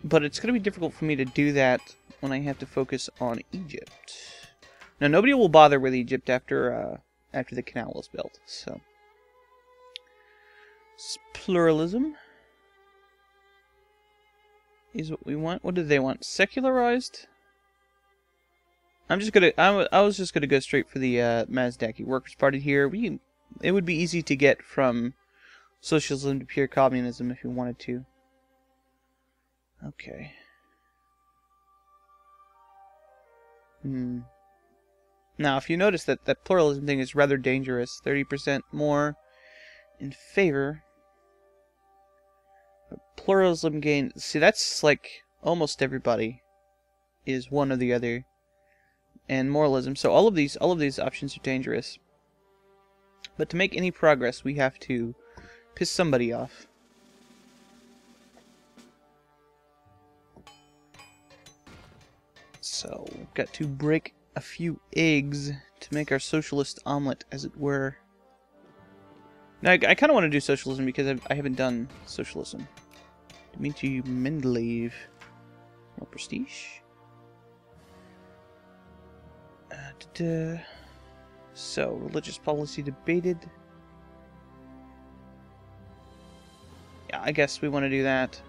But it's going to be difficult for me to do that when I have to focus on Egypt. Now, nobody will bother with Egypt after the canal is built, so... Pluralism is what we want. What do they want? Secularized? I was just gonna go straight for the Mazdaki Workers' Party here. It would be easy to get from socialism to pure communism if you wanted to. Okay. Now, if you notice that pluralism thing is rather dangerous, 30% more in favor. Pluralism gain. See, that's like almost everybody is one or the other, and moralism. So all of these options are dangerous. But to make any progress, we have to piss somebody off. So we've got to break a few eggs to make our socialist omelet, as it were. Now, I kind of want to do socialism because I haven't done socialism. Dmitry Mendeleev. More prestige. So, religious policy debated. Yeah, I guess we want to do that.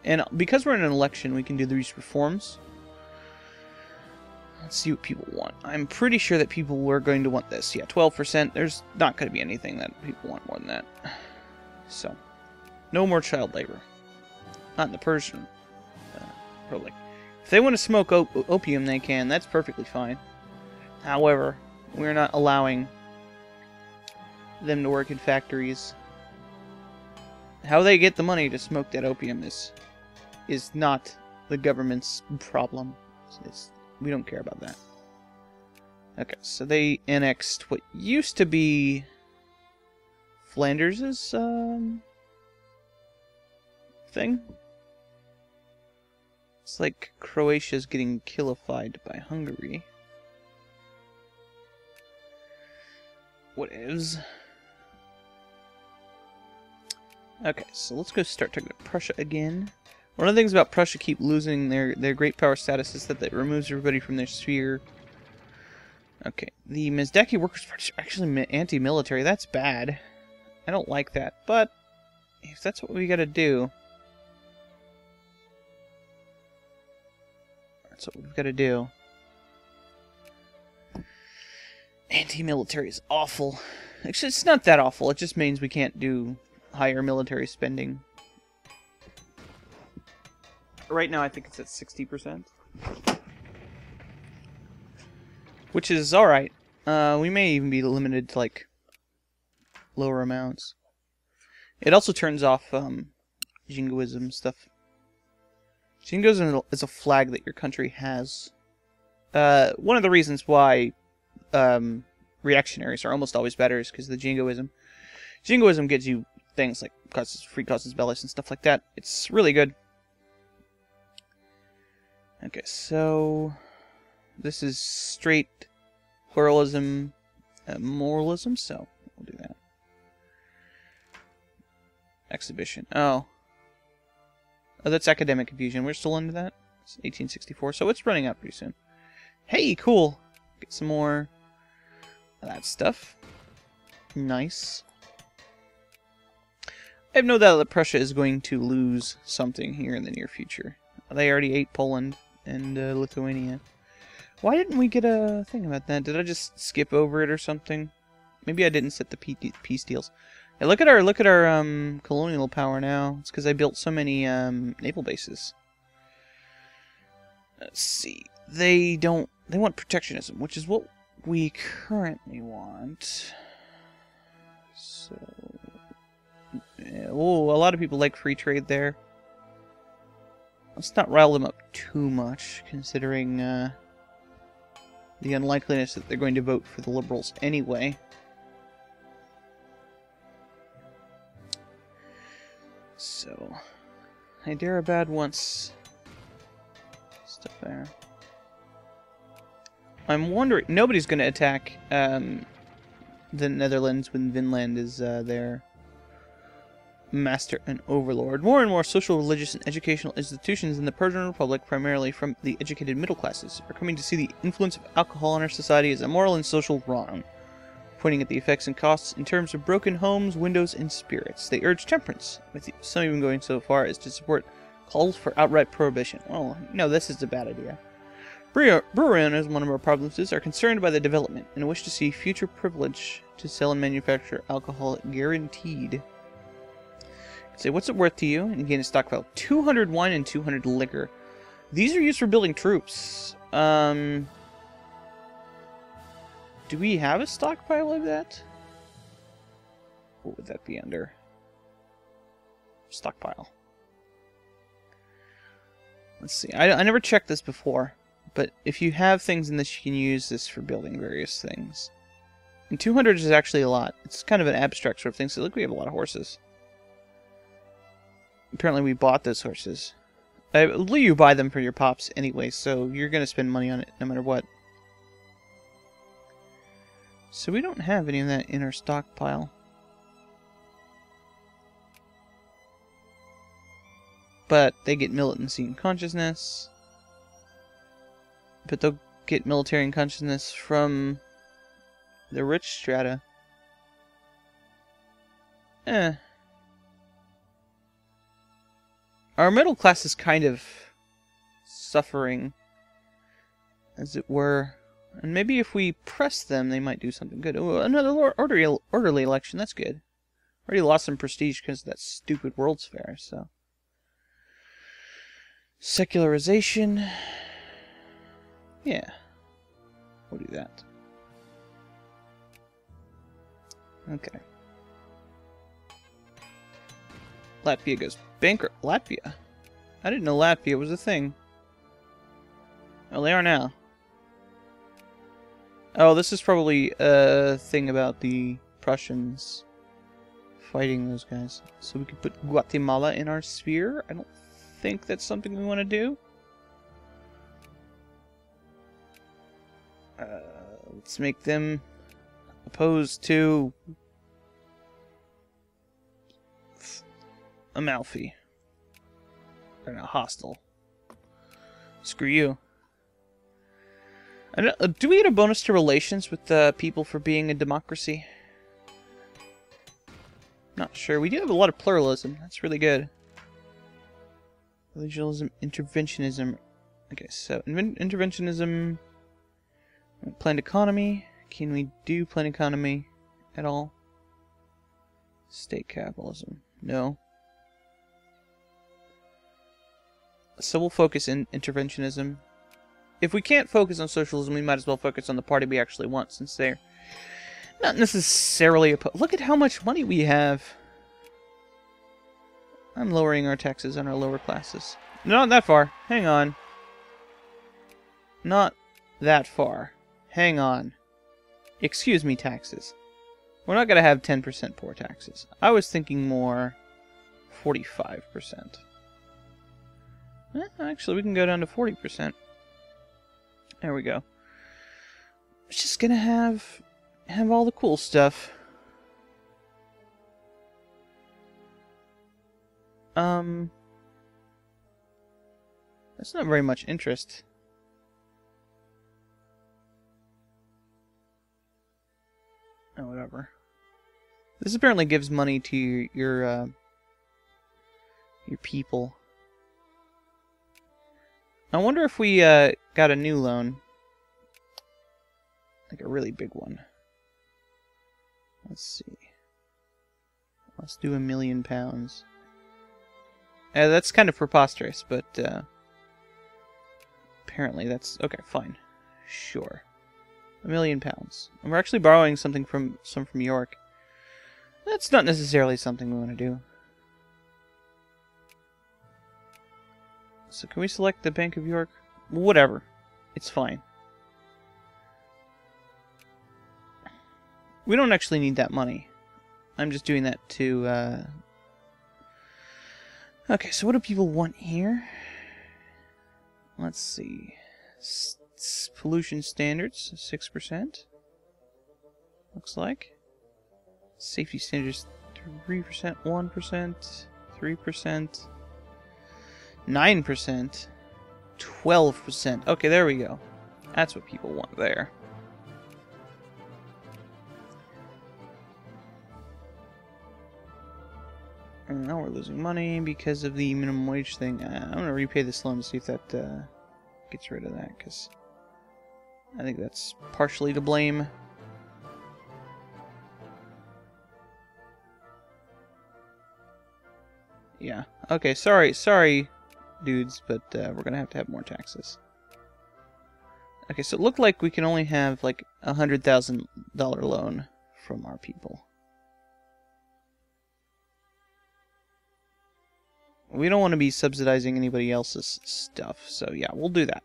And because we're in an election, we can do these reforms. Let's see what people want. I'm pretty sure that people were going to want this. Yeah, 12%. There's not going to be anything that people want more than that. So, no more child labor. Not in the Persian Republic. If they want to smoke opium, they can. That's perfectly fine. However, we're not allowing them to work in factories. How they get the money to smoke that opium is not the government's problem. We don't care about that. Okay, so they annexed what used to be Flanders' thing. It's like Croatia's getting killified by Hungary. What is? Okay, so let's go start talking about Prussia again. One of the things about Prussia keep losing their great power status is that it removes everybody from their sphere. Okay, the Mazdaki Workers' Party are actually anti-military. That's bad. I don't like that, but if that's what we gotta do, that's what we've gotta do. Anti-military is awful. Actually, it's not that awful. It just means we can't do higher military spending. Right now, I think it's at 60%. Which is alright. We may even be limited to, like, lower amounts. It also turns off, jingoism stuff. Jingoism is a flag that your country has. One of the reasons why, reactionaries are almost always better is because of the jingoism. Jingoism gives you things like free casus belli and stuff like that. It's really good. Okay, so this is straight pluralism, moralism, so we'll do that. Exhibition. Oh, that's academic confusion. We're still into that. It's 1864, so it's running out pretty soon. Hey, cool. Get some more of that stuff. Nice. I have no doubt that Prussia is going to lose something here in the near future. They already ate Poland and Lithuania. Why didn't we get a thing about that? Did I just skip over it or something? Maybe I didn't set the peace deals. Yeah, look at our colonial power now. It's because I built so many naval bases. Let's see. They want protectionism, which is what we currently want. So, yeah, oh, a lot of people like free trade there. Let's not rile them up too much, considering the unlikeliness that they're going to vote for the Liberals anyway. So, Hyderabad wants stuff there. I'm wondering, nobody's going to attack the Netherlands when Vinland is their master and overlord. More and more social, religious, and educational institutions in the Persian Republic, primarily from the educated middle classes, are coming to see the influence of alcohol in our society as a moral and social wrong, pointing at the effects and costs in terms of broken homes, windows, and spirits. They urge temperance, with some even going so far as to support calls for outright prohibition. Well, this is a bad idea. Brewery owners, one of our provinces, are concerned by the development and wish to see future privilege to sell and manufacture alcohol guaranteed. Say, what's it worth to you? And gain a stockpile. 200 wine and 200 liquor. These are used for building troops. Do we have a stockpile of that? What would that be under? Stockpile. Let's see. I never checked this before. But if you have things in this, you can use this for building various things. And 200 is actually a lot. It's kind of an abstract sort of thing. So look, we have a lot of horses. Apparently we bought those horses. You buy them for your pops anyway, so you're going to spend money on it no matter what. So we don't have any of that in our stockpile. But they get militancy and consciousness. But they'll get military and consciousness from the rich strata. Our middle class is kind of suffering, as it were. And maybe if we press them, they might do something good. Ooh, another orderly election. That's good. Already lost some prestige because of that stupid World's Fair, so. Secularization. Yeah. We'll do that. Okay. Latvia goes bankrupt. Latvia? I didn't know Latvia was a thing. Oh, they are now. Oh, this is probably a thing about the Prussians fighting those guys. So we could put Guatemala in our sphere. I don't think that's something we want to do. Let's make them opposed to Amalfi. They're not hostile. Screw you. Do we get a bonus to relations with people for being a democracy? Not sure. We do have a lot of pluralism. That's really good. Religialism, interventionism. Okay, so interventionism. Planned economy. Can we do planned economy at all? State capitalism. No. So we'll focus in interventionism. If we can't focus on socialism, we might as well focus on the party we actually want, since they're not necessarily opposed. Look at how much money we have. I'm lowering our taxes on our lower classes. Not that far. Hang on. Not that far. Hang on. Excuse me, taxes. We're not going to have 10% poor taxes. I was thinking more 45%. Actually, we can go down to 40%. There we go. It's just going to have all the cool stuff. That's not very much interest. Oh, whatever. This apparently gives money to your people. I wonder if we got a new loan. Like a really big one. Let's see. Let's do £1 million. That's kind of preposterous, but apparently that's... Okay, fine. Sure. £1 million. And we're actually borrowing something from York. That's not necessarily something we want to do. So can we select the Bank of York? Whatever. It's fine. We don't actually need that money. I'm just doing that to... Okay, so what do people want here? Let's see. Pollution standards, 6%. Looks like. Safety standards 3%, 1%, 3%, 9%, 12%. Okay, there we go. That's what people want there. And now we're losing money because of the minimum wage thing. I'm going to repay this loan to see if that gets rid of that, because I think that's partially to blame. Yeah. Okay, sorry, dudes, but we're going to have more taxes. Okay, so it looked like we can only have like a $100,000 loan from our people. We don't want to be subsidizing anybody else's stuff, so yeah, we'll do that.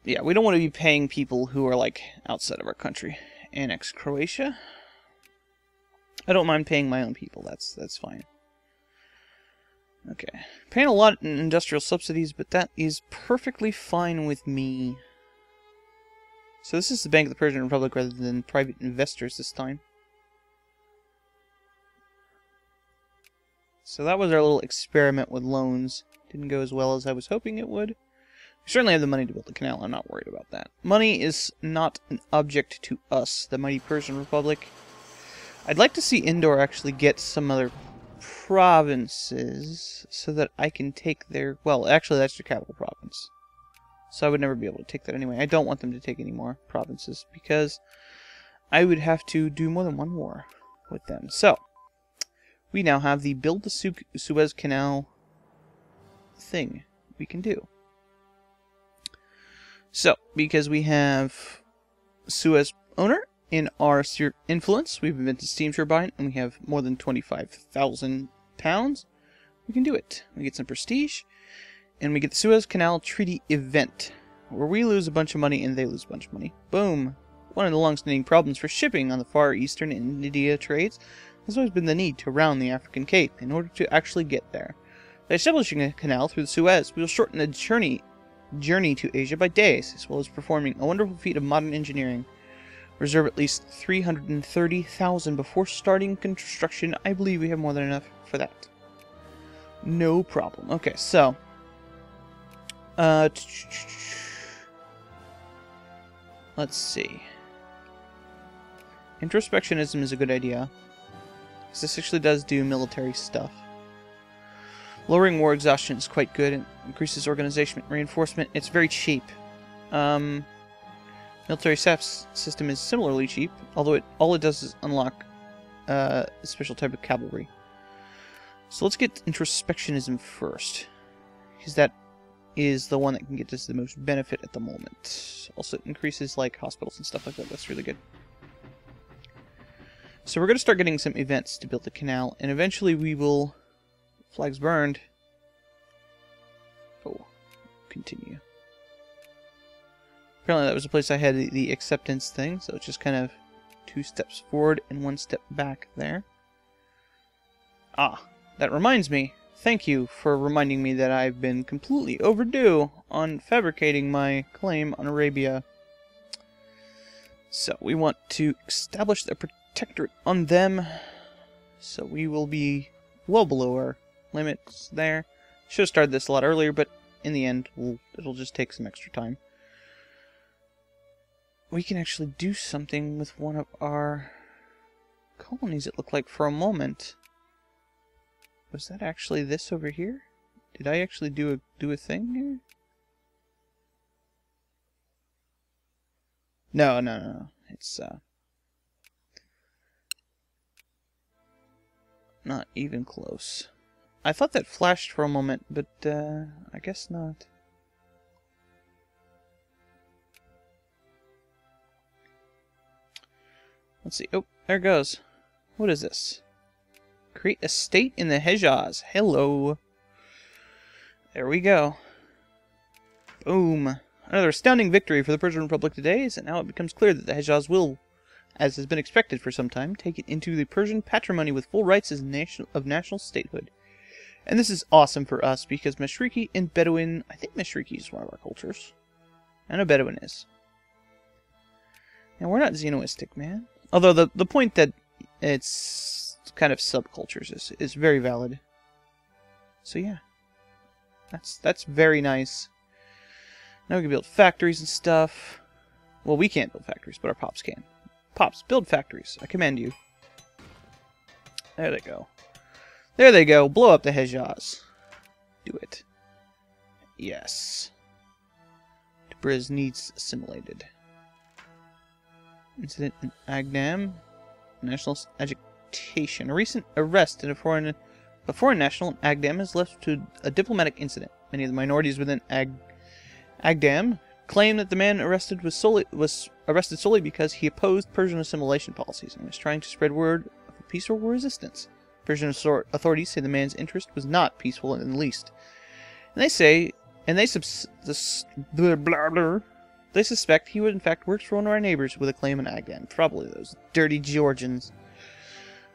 Yeah, we don't want to be paying people who are like outside of our country. Annex Croatia. I don't mind paying my own people. That's fine. Okay, paying a lot in industrial subsidies, but that is perfectly fine with me. So this is the Bank of the Persian Republic rather than private investors this time. So that was our little experiment with loans. Didn't go as well as I was hoping it would. We certainly have the money to build the canal. I'm not worried about that. Money is not an object to us, the mighty Persian Republic. I'd like to see Indore actually get some other provinces so that I can take their... Well, actually, that's their capital province. So I would never be able to take that anyway. I don't want them to take any more provinces because I would have to do more than one war with them. So, we now have the build the Suez Canal thing we can do. So, because we have Suez owner in our sphere influence, we've invented steam turbine, and we have more than 25,000 pounds, we can do it. We get some prestige, and we get the Suez Canal Treaty event, where we lose a bunch of money and they lose a bunch of money. Boom! One of the long-standing problems for shipping on the Far Eastern and India trades has always been the need to round the African Cape in order to actually get there. By establishing a canal through the Suez, we will shorten the journey to Asia by days, as well as performing a wonderful feat of modern engineering. Reserve at least 330,000 before starting construction. I believe we have more than enough for that. No problem. Okay, so let's see. Introspectionism is a good idea, because this actually does do military stuff. Lowering war exhaustion is quite good. It increases organization reinforcement. It's very cheap. Military SAF system is similarly cheap, although all it does is unlock a special type of cavalry. So let's get introspectionism first, because that is the one that can get us the most benefit at the moment. Also, it increases like hospitals and stuff like that. That's really good. So we're going to start getting some events to build the canal, and eventually we will... Flags burned. Oh, continue. Apparently that was the place I had the acceptance thing, so it's just kind of 2 steps forward and 1 step back there. Ah, that reminds me. Thank you for reminding me that I've been completely overdue on fabricating my claim on Arabia. So we want to establish the protectorate on them, so we will be well below our limits there. Should have started this a lot earlier, but in the end, it'll just take some extra time. We can actually do something with one of our colonies, it looked like, for a moment. Was that actually this over here? Did I actually do a thing here? No. It's, not even close. I thought that flashed for a moment, but I guess not. Let's see. Oh, there it goes. What is this? Create a state in the Hejaz. Hello. There we go. Boom. Another astounding victory for the Persian Republic today, and now it becomes clear that the Hejaz will, as has been expected for some time, take it into the Persian patrimony with full rights as national statehood. And this is awesome for us, because Mashriki and Bedouin... I think Mashriki is one of our cultures. I know Bedouin is. Yeah, we're not xenoistic, man. Although the point that it's kind of subcultures is very valid. So yeah. That's very nice. Now we can build factories and stuff. Well, we can't build factories, but our pops can. Pops, build factories. I command you. There they go. There they go. Blow up the Hejaz. Do it. Yes. Tabriz needs assimilated. Incident in Agdam. National agitation. A recent arrest in a foreign national in Agdam has led to a diplomatic incident. Many of the minorities within Agdam claim that the man arrested was arrested solely because he opposed Persian assimilation policies and was trying to spread word of a peaceful resistance. Persian authorities say the man's interest was not peaceful in the least. And they suspect he would in fact work for one of our neighbors with a claim in Agdam. Probably those dirty Georgians.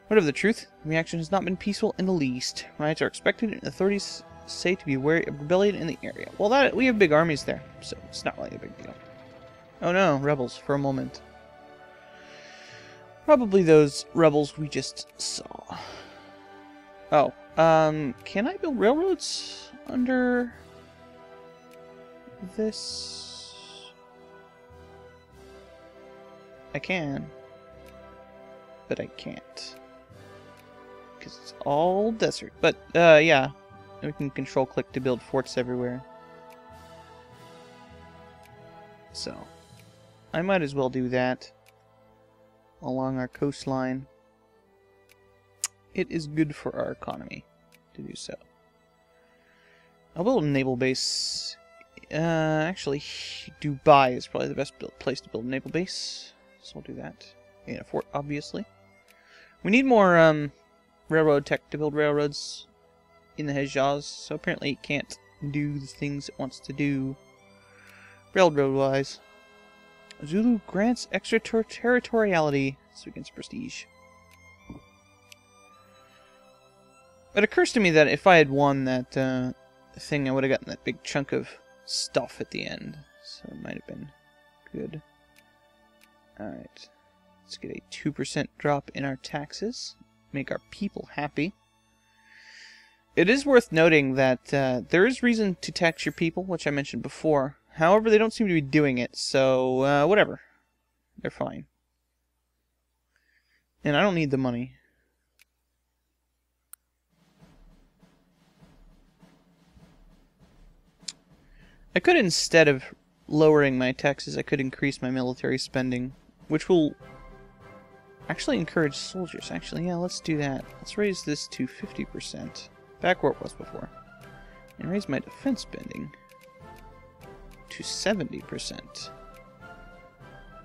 Whatever the truth, the reaction has not been peaceful in the least. Riots are expected, and authorities say to be wary of rebellion in the area. Well, we have big armies there, so it's not really a big deal. Oh no, rebels for a moment. Probably those rebels we just saw. Oh, can I build railroads under this? I can, but I can't. Because it's all desert. But, yeah. We can control-click to build forts everywhere. So, I might as well do that along our coastline. It is good for our economy to do so. I'll build a naval base. Actually, Dubai is probably the best place to build a naval base. So I'll do that. In a fort, obviously. We need more, railroad tech to build railroads in the Hejaz, so apparently it can't do the things it wants to do railroad-wise. Zulu grants extraterritoriality so against prestige. It occurs to me that if I had won that thing, I would have gotten that big chunk of stuff at the end, so it might have been good. Alright, let's get a 2% drop in our taxes. Make our people happy. It is worth noting that there is reason to tax your people, which I mentioned before. However, they don't seem to be doing it, so whatever. They're fine. And I don't need the money. I could, instead of lowering my taxes, I could increase my military spending, which will actually encourage soldiers. Actually, yeah, let's do that. Let's raise this to 50%. Back where it was before. And raise my defense spending to 70%.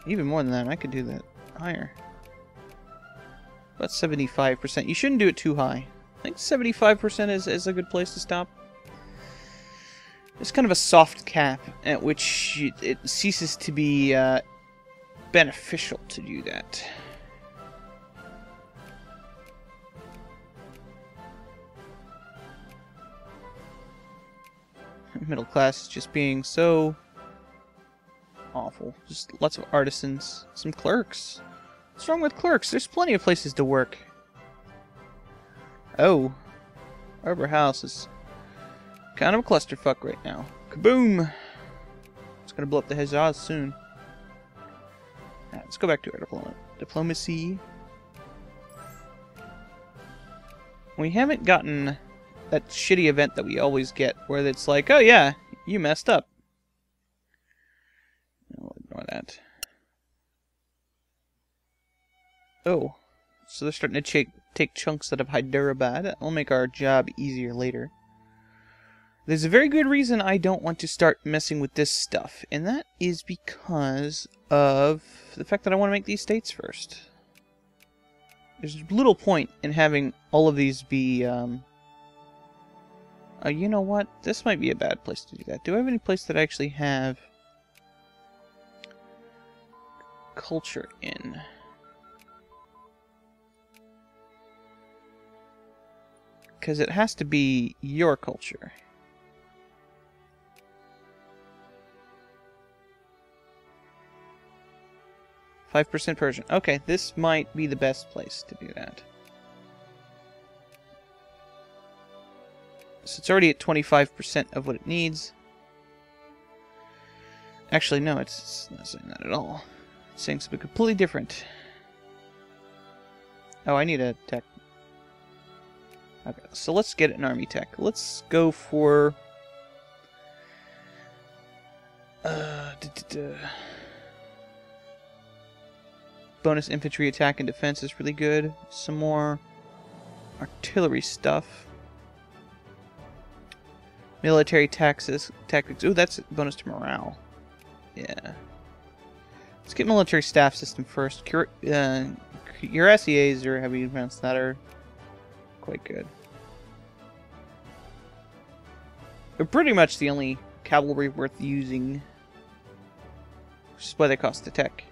Even more than that, I could do that higher. About 75%. You shouldn't do it too high. I think 75% is a good place to stop. It's kind of a soft cap at which it ceases to be beneficial to do that. Middle class is just being so awful. Just lots of artisans. Some clerks. What's wrong with clerks? There's plenty of places to work. Oh. Arbor House is kind of a clusterfuck right now. Kaboom! It's gonna blow up the Hejaz soon. Alright, let's go back to our diplomacy. We haven't gotten that shitty event that we always get, where it's like, oh yeah, you messed up. I'll ignore that. Oh, so they're starting to take chunks out of Hyderabad. That'll make our job easier later. There's a very good reason I don't want to start messing with this stuff, and that is because of the fact that I want to make these states first. There's little point in having all of these be, you know what? This might be a bad place to do that. Do I have any place that I actually have culture in? Because it has to be your culture. 5% Persian. Okay, this might be the best place to do that. So it's already at 25% of what it needs. Actually, no, it's not saying that at all. It's saying something completely different. Oh, I need a tech. Okay, so let's get an army tech. Let's go for... bonus infantry attack and defense is really good. Some more artillery stuff. Military tactics. Ooh, that's bonus to morale. Yeah. Let's get military staff system first. Cuirassiers, or however you pronounce that, are quite good. They're pretty much the only cavalry worth using. Which is why they cost the tech.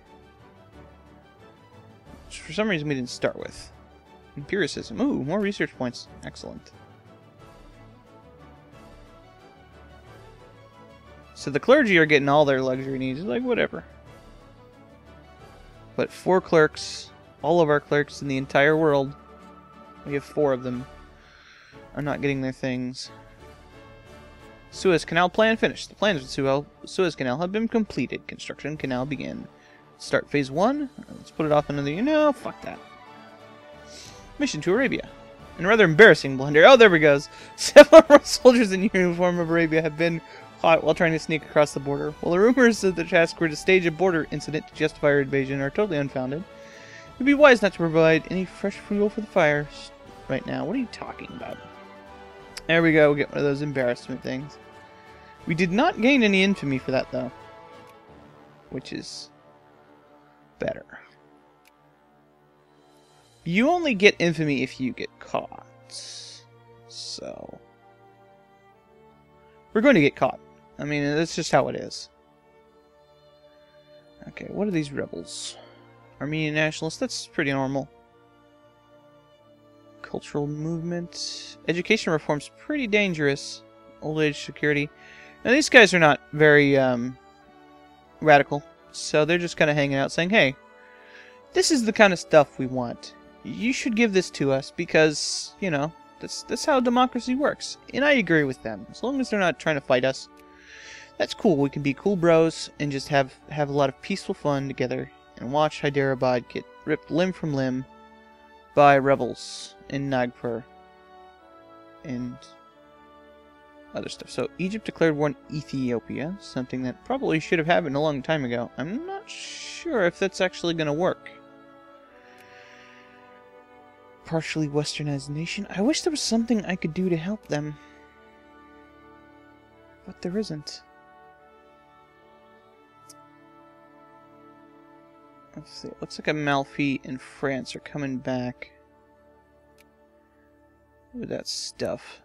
Which for some reason we didn't start with. Empiricism. Ooh, more research points. Excellent. So the clergy are getting all their luxury needs. Like, whatever. But 4 clerks, all of our clerks in the entire world, we have 4 of them, are not getting their things. Suez Canal plan finished. The plans for the Suez Canal have been completed. Construction can now begin. Start phase 1. Let's put it off another year. No, fuck that. Mission to Arabia. And a rather embarrassing blunder. Oh, there we go. Several soldiers in uniform of Arabia have been caught while trying to sneak across the border. While the rumors of the task were to stage a border incident to justify our invasion are totally unfounded, it would be wise not to provide any fresh fuel for the fire right now. What are you talking about? There we go. We'll get one of those embarrassment things. We did not gain any infamy for that, though. Which is better. You only get infamy if you get caught. So we're going to get caught. I mean, that's just how it is. Okay, what are these rebels? Armenian nationalists, that's pretty normal. Cultural movement. Education reform's pretty dangerous. Old age security. Now, these guys are not very radical. So they're just kind of hanging out saying, hey, this is the kind of stuff we want. You should give this to us because, you know, that's how democracy works. And I agree with them. As long as they're not trying to fight us, that's cool. We can be cool bros and just have a lot of peaceful fun together and watch Hyderabad get ripped limb from limb by rebels in Nagpur and other stuff. So Egypt declared war on Ethiopia, something that probably should have happened a long time ago. I'm not sure if that's actually going to work. Partially westernized nation. I wish there was something I could do to help them. But there isn't. Let's see. It looks like Amalfi and France are coming back with that stuff.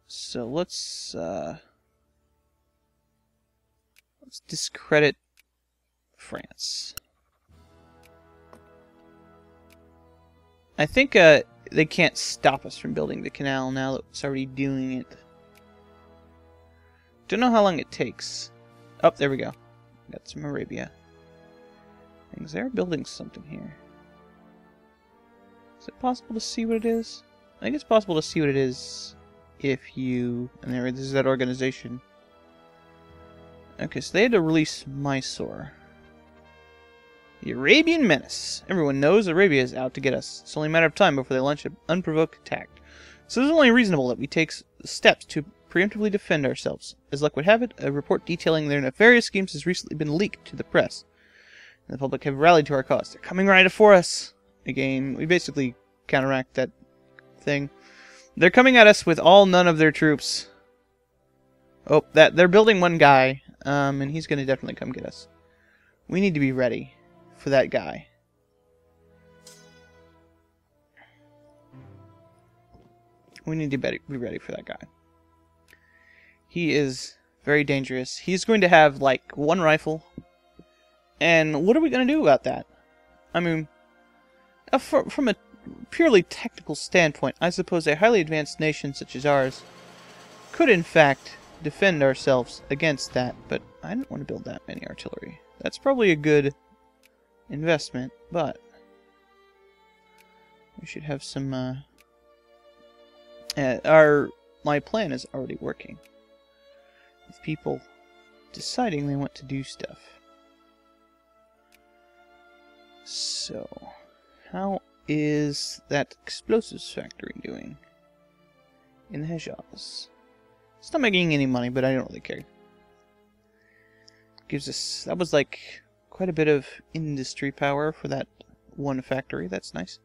So let's discredit France. I think they can't stop us from building the canal now that it's already doing it. Don't know how long it takes. Oh, there we go. Got some Arabia. Things they're building something here. Is it possible to see what it is? I think it's possible to see what it is if you... And there, this is that organization. Okay, so they had to release Mysore. The Arabian Menace. Everyone knows Arabia is out to get us. It's only a matter of time before they launch an unprovoked attack. So it's only reasonable that we take steps to preemptively defend ourselves. As luck would have it, a report detailing their nefarious schemes has recently been leaked to the press. And the public have rallied to our cause. They're coming right for us. Again, we basically counteract that thing. They're coming at us with none of their troops. Oh, they're building one guy, and he's going to definitely come get us. We need to be ready for that guy. We need to be ready for that guy. He is very dangerous. He's going to have, like, 1 rifle. And what are we going to do about that? I mean, from a purely technical standpoint, I suppose a highly advanced nation such as ours could, in fact, defend ourselves against that, but I don't want to build that many artillery. That's probably a good investment, but we should have some, my plan is already working. With people deciding they want to do stuff. So, how is that explosives factory doing in the Hejaz? It's not making any money, but I don't really care. Gives us, that was like quite a bit of industry power for that one factory. That's nice.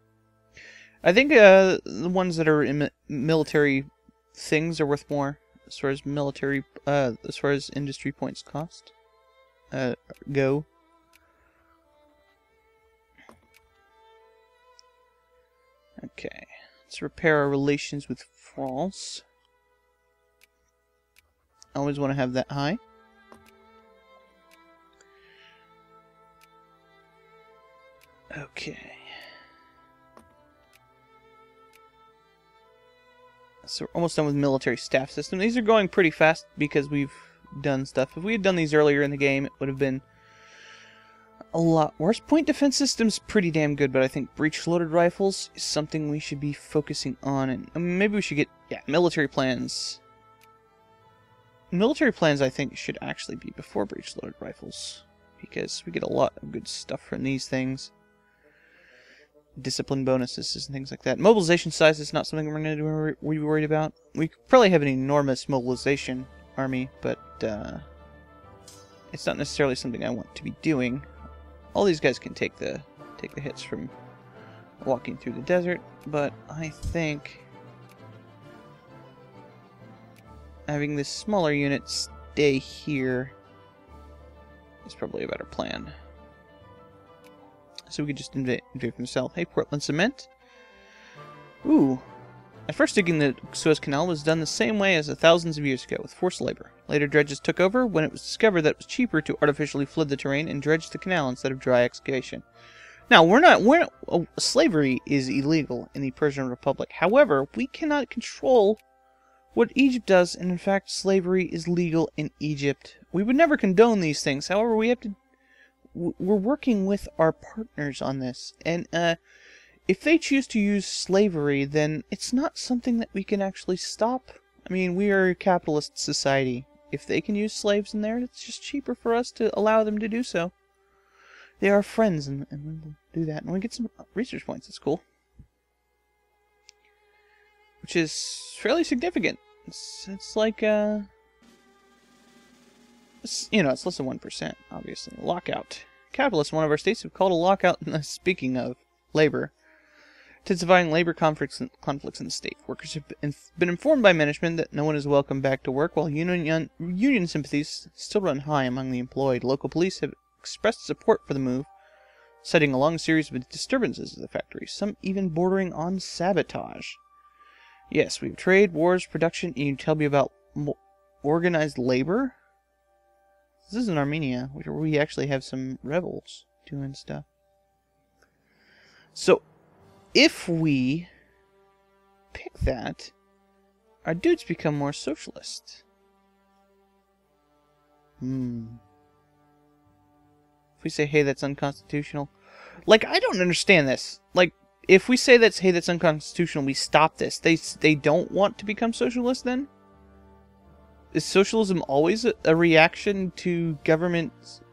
I think the ones that are in military things are worth more as far as military, as far as industry points cost go. Okay, let's repair our relations with France. I always want to have that high. Okay. So we're almost done with military staff system. These are going pretty fast because we've done stuff. If we had done these earlier in the game, it would have been a lot worse. Point defense system's pretty damn good, but I think breech-loaded rifles is something we should be focusing on. And maybe we should get, yeah, military plans. Military plans, I think, should actually be before breech-loaded rifles, because we get a lot of good stuff from these things. Discipline bonuses and things like that. Mobilization size is not something we're going to be worried about. We probably have an enormous mobilization army, but it's not necessarily something I want to be doing. All these guys can take the hits from walking through the desert, but I think having this smaller unit stay here is probably a better plan. So we could just invade from the south. Hey, Portland Cement. Ooh. At first, digging the Suez Canal was done the same way as thousands of years ago, with forced labor. Later, dredges took over when it was discovered that it was cheaper to artificially flood the terrain and dredge the canal instead of dry excavation. Now, slavery is illegal in the Persian Republic. However, we cannot control what Egypt does, and in fact, slavery is legal in Egypt. We would never condone these things. However, we have to... We're working with our partners on this, and if they choose to use slavery, then it's not something that we can actually stop. I mean, we are a capitalist society. If they can use slaves in there, it's just cheaper for us to allow them to do so. They are friends, and we'll do that, and we get some research points. That's cool. Which is fairly significant. It's like, you know, it's less than 1%, obviously. Lockout. Capitalists in one of our states have called a lockout, speaking of labor, intensifying labor conflicts in the state. Workers have been informed by management that no one is welcome back to work, while union sympathies still run high among the employed. Local police have expressed support for the move, citing a long series of disturbances at the factory, some even bordering on sabotage. Yes, we have trade, wars, production, and you tell me about organized labor? This is in Armenia, where we actually have some rebels doing stuff. So, if we pick that, our dudes become more socialist. If we say, hey, that's unconstitutional. Like, I don't understand this. Like, if we say that's, hey, that's unconstitutional, we stop this. They don't want to become socialist then? Is socialism always a reaction to government,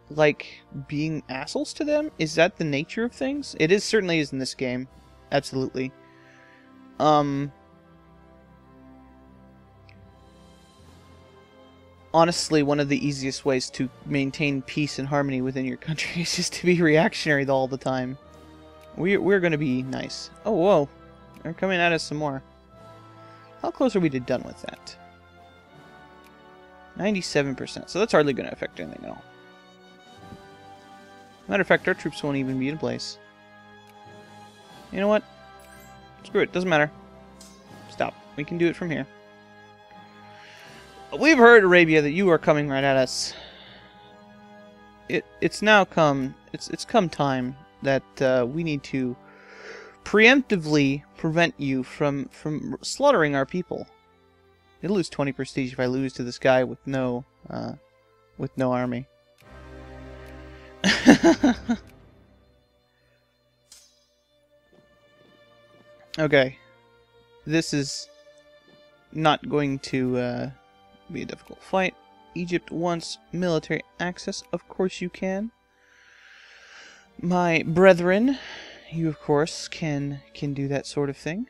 like, being assholes to them? Is that the nature of things? It certainly is in this game. Absolutely. Honestly, one of the easiest ways to maintain peace and harmony within your country is just to be reactionary all the time. We're going to be nice. Oh, whoa. They're coming at us some more. How close are we to done with that? 97%. So that's hardly going to affect anything at all. Matter of fact, our troops won't even be in place. You know what? Screw it. Doesn't matter. Stop. We can do it from here. We've heard, Arabia, that you are coming right at us. It's now come. It's come time that we need to preemptively prevent you from slaughtering our people. It'll lose 20 prestige if I lose to this guy with no army. Okay. This is not going to be a difficult fight. Egypt wants military access. Of course you can. My brethren, you of course can do that sort of thing.